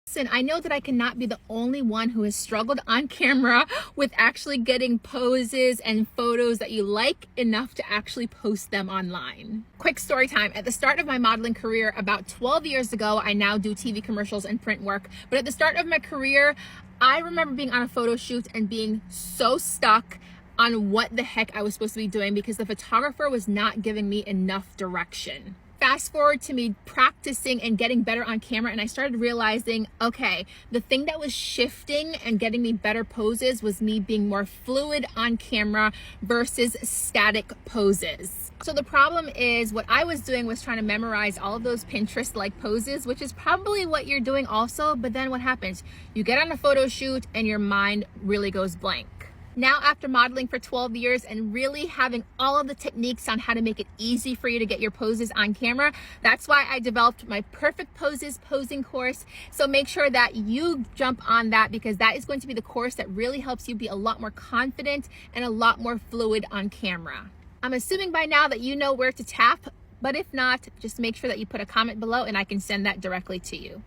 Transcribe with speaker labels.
Speaker 1: Listen, I know that I cannot be the only one who has struggled on camera with actually getting poses and photos that you like enough to actually post them online. Quick story time. At the start of my modeling career about 12 years ago, I now do TV commercials and print work, but at the start of my career, I remember being on a photo shoot and being so stuck on what the heck I was supposed to be doing because the photographer was not giving me enough direction. Fast forward to me practicing and getting better on camera, and I started realizing, okay, the thing that was shifting and getting me better poses was me being more fluid on camera versus static poses. So the problem is what I was doing was trying to memorize all of those Pinterest-like poses, which is probably what you're doing also, but then what happens? You get on a photo shoot and your mind really goes blank. Now, after modeling for 12 years and really having all of the techniques on how to make it easy for you to get your poses on camera, that's why I developed my Perfect Poses posing course. So make sure that you jump on that because that is going to be the course that really helps you be a lot more confident and a lot more fluid on camera. I'm assuming by now that you know where to tap, but if not, just make sure that you put a comment below and I can send that directly to you.